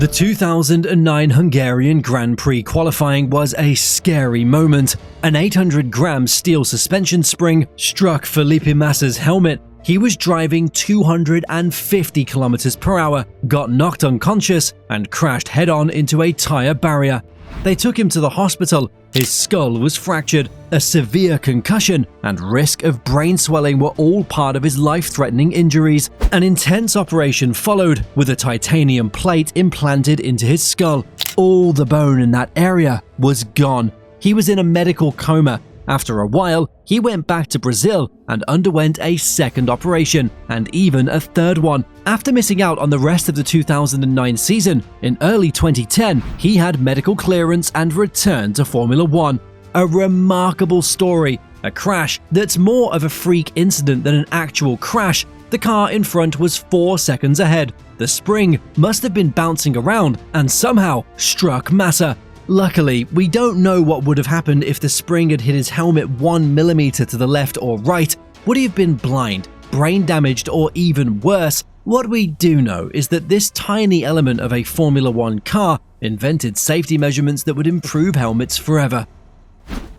The 2009 Hungarian Grand Prix qualifying was a scary moment. An 800-gram steel suspension spring struck Felipe Massa's helmet. He was driving 250 km per hour, got knocked unconscious, and crashed head-on into a tyre barrier. They took him to the hospital. His skull was fractured, a severe concussion, and risk of brain swelling were all part of his life-threatening injuries. An intense operation followed, with a titanium plate implanted into his skull. All the bone in that area was gone. He was in a medical coma. After a while, he went back to Brazil and underwent a second operation, and even a third one. After missing out on the rest of the 2009 season, in early 2010, he had medical clearance and returned to Formula One. A remarkable story, a crash that's more of a freak incident than an actual crash. The car in front was 4 seconds ahead. The spring must have been bouncing around and somehow struck Massa. Luckily, we don't know what would have happened if the spring had hit his helmet 1 millimeter to the left or right. Would he have been blind, brain damaged, or even worse? What we do know is that this tiny element of a Formula One car invented safety measurements that would improve helmets forever.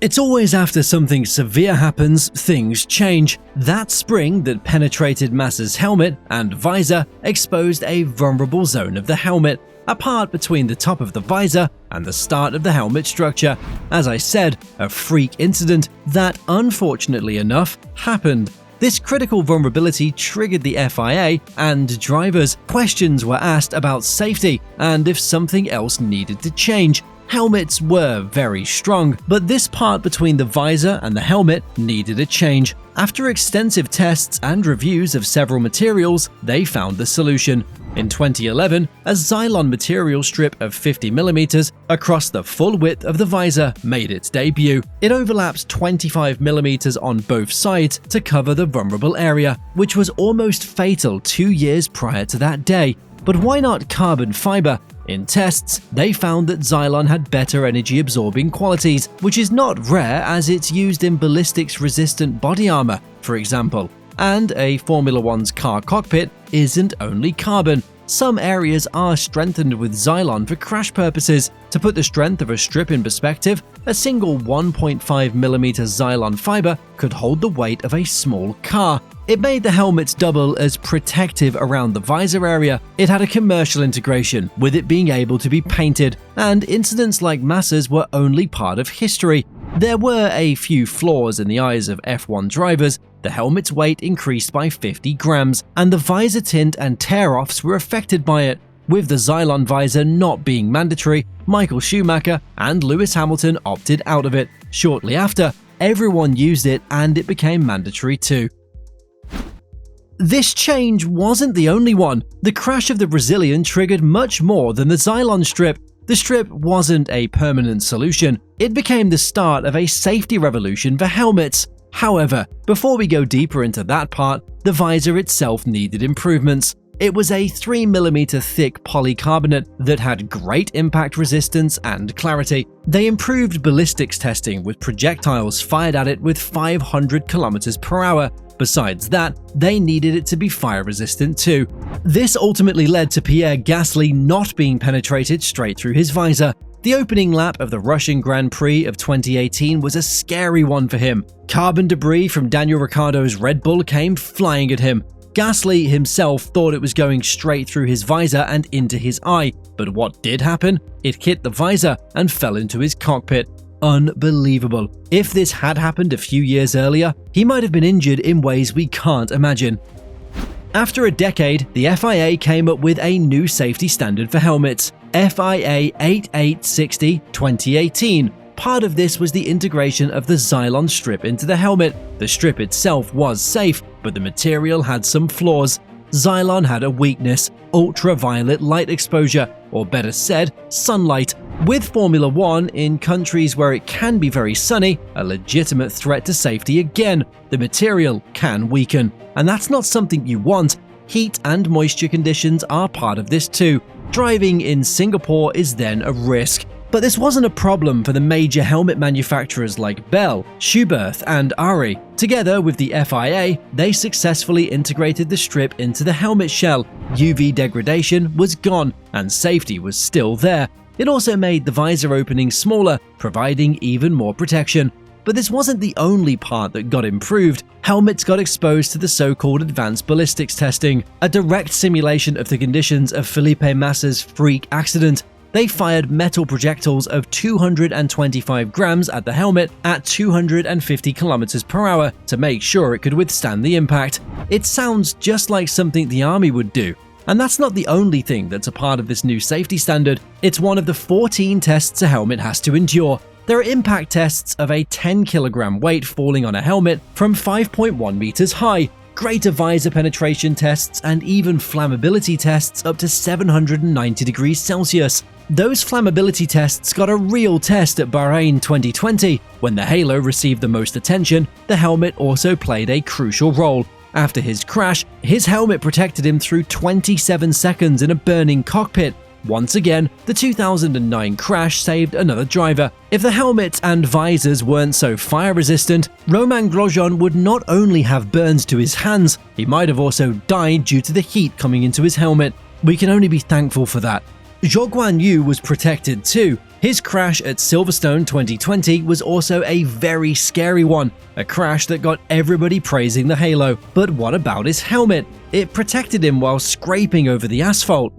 It's always after something severe happens, things change. That spring that penetrated Massa's helmet and visor exposed a vulnerable zone of the helmet, a part between the top of the visor and the start of the helmet structure. As I said, a freak incident that, unfortunately enough, happened. This critical vulnerability triggered the FIA and drivers. Questions were asked about safety and if something else needed to change. Helmets were very strong, but this part between the visor and the helmet needed a change. After extensive tests and reviews of several materials, they found the solution. In 2011, a Zylon material strip of 50mm across the full width of the visor made its debut. It overlaps 25mm on both sides to cover the vulnerable area, which was almost fatal 2 years prior to that day. But why not carbon fiber? In tests, they found that Zylon had better energy-absorbing qualities, which is not rare as it's used in ballistics-resistant body armor, for example. And a Formula One's car cockpit isn't only carbon. Some areas are strengthened with Zylon for crash purposes. To put the strength of a strip in perspective, a single 1.5mm Zylon fiber could hold the weight of a small car. It made the helmets double as protective around the visor area. It had a commercial integration, with it being able to be painted, and incidents like Massa's were only part of history. There were a few flaws in the eyes of F1 drivers. The helmet's weight increased by 50 grams, and the visor tint and tear-offs were affected by it. With the Zylon visor not being mandatory, Michael Schumacher and Lewis Hamilton opted out of it. Shortly after, everyone used it and it became mandatory too. This change wasn't the only one. The crash of the Brazilian triggered much more than the Zylon strip. The strip wasn't a permanent solution. It became the start of a safety revolution for helmets. However, before we go deeper into that part, the visor itself needed improvements. It was a 3mm thick polycarbonate that had great impact resistance and clarity. They improved ballistics testing with projectiles fired at it with 500 km per hour. Besides that, they needed it to be fire resistant too. This ultimately led to Pierre Gasly not being penetrated straight through his visor. The opening lap of the Russian Grand Prix of 2018 was a scary one for him. Carbon debris from Daniel Ricciardo's Red Bull came flying at him. Gasly himself thought it was going straight through his visor and into his eye, but what did happen? It hit the visor and fell into his cockpit. Unbelievable. If this had happened a few years earlier, he might have been injured in ways we can't imagine. After a decade, the FIA came up with a new safety standard for helmets, FIA 8860/2018. Part of this was the integration of the Zylon strip into the helmet. The strip itself was safe, but the material had some flaws. Zylon had a weakness: ultraviolet light exposure, or better said, sunlight. With Formula One, in countries where it can be very sunny, a legitimate threat to safety again, the material can weaken. And that's not something you want. Heat and moisture conditions are part of this too. Driving in Singapore is then a risk. But this wasn't a problem for the major helmet manufacturers like Bell, Schuberth, and Ari. Together with the FIA, they successfully integrated the strip into the helmet shell. UV degradation was gone, and safety was still there. It also made the visor opening smaller, providing even more protection. But this wasn't the only part that got improved. Helmets got exposed to the so-called advanced ballistics testing, a direct simulation of the conditions of Felipe Massa's freak accident. They fired metal projectiles of 225 grams at the helmet at 250 kilometers per hour to make sure it could withstand the impact. It sounds just like something the army would do. And that's not the only thing that's a part of this new safety standard. It's one of the 14 tests a helmet has to endure. There are impact tests of a 10-kilogram weight falling on a helmet from 5.1 meters high, greater visor penetration tests, and even flammability tests up to 790 degrees Celsius. Those flammability tests got a real test at Bahrain 2020. When the Halo received the most attention, the helmet also played a crucial role. After his crash, his helmet protected him through 27 seconds in a burning cockpit. Once again, the 2009 crash saved another driver. If the helmet and visors weren't so fire-resistant, Roman Grosjean would not only have burns to his hands, he might have also died due to the heat coming into his helmet. We can only be thankful for that. Zhou Guanyu was protected too. His crash at Silverstone 2020 was also a very scary one, a crash that got everybody praising the Halo. But what about his helmet? It protected him while scraping over the asphalt.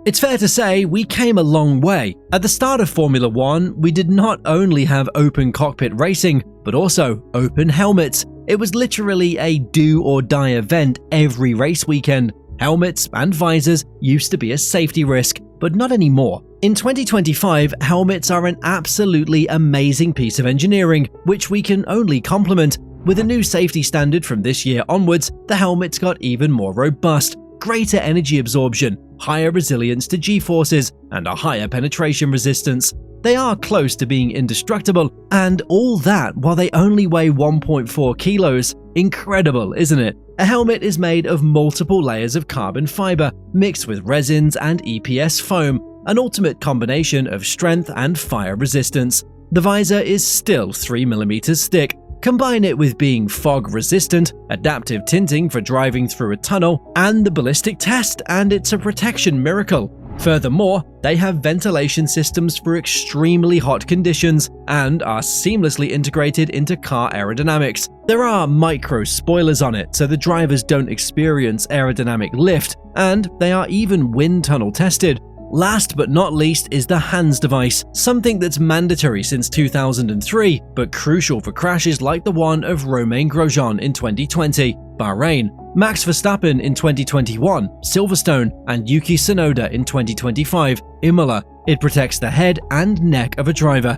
It's fair to say we came a long way. At the start of Formula 1, we did not only have open cockpit racing, but also open helmets. It was literally a do-or-die event every race weekend. Helmets and visors used to be a safety risk, but not anymore. In 2025, helmets are an absolutely amazing piece of engineering, which we can only compliment. With a new safety standard from this year onwards, the helmets got even more robust, greater energy absorption, higher resilience to G-forces, and a higher penetration resistance. They are close to being indestructible, and all that while they only weigh 1.4 kilos. Incredible, isn't it? A helmet is made of multiple layers of carbon fiber, mixed with resins and EPS foam, an ultimate combination of strength and fire resistance. The visor is still 3mm thick. Combine it with being fog-resistant, adaptive tinting for driving through a tunnel, and the ballistic test, and it's a protection miracle. Furthermore, they have ventilation systems for extremely hot conditions and are seamlessly integrated into car aerodynamics. There are micro spoilers on it so the drivers don't experience aerodynamic lift, and they are even wind tunnel tested. Last but not least is the hands device, something that's mandatory since 2003, but crucial for crashes like the one of Romain Grosjean in 2020, Bahrain, Max Verstappen in 2021, Silverstone, and Yuki Tsunoda in 2025, Imola. It protects the head and neck of a driver.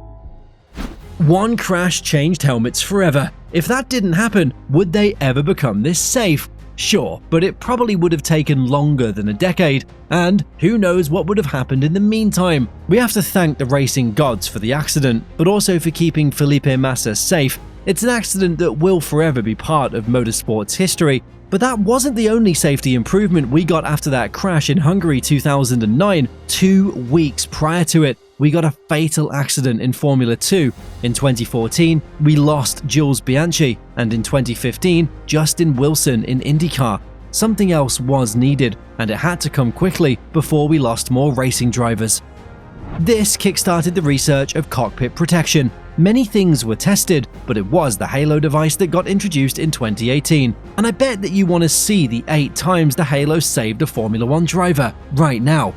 One crash changed helmets forever. If that didn't happen, would they ever become this safe? Sure, but it probably would have taken longer than a decade, and who knows what would have happened in the meantime. We have to thank the racing gods for the accident, but also for keeping Felipe Massa safe. It's an accident that will forever be part of motorsport's history. But that wasn't the only safety improvement we got after that crash in Hungary 2009. 2 weeks prior to it, we got a fatal accident in Formula 2. In 2014, we lost Jules Bianchi, and in 2015, Justin Wilson in IndyCar. Something else was needed, and it had to come quickly before we lost more racing drivers. This kickstarted the research of cockpit protection. Many things were tested, but it was the Halo device that got introduced in 2018. And I bet that you want to see the 8 times the Halo saved a Formula 1 driver right now.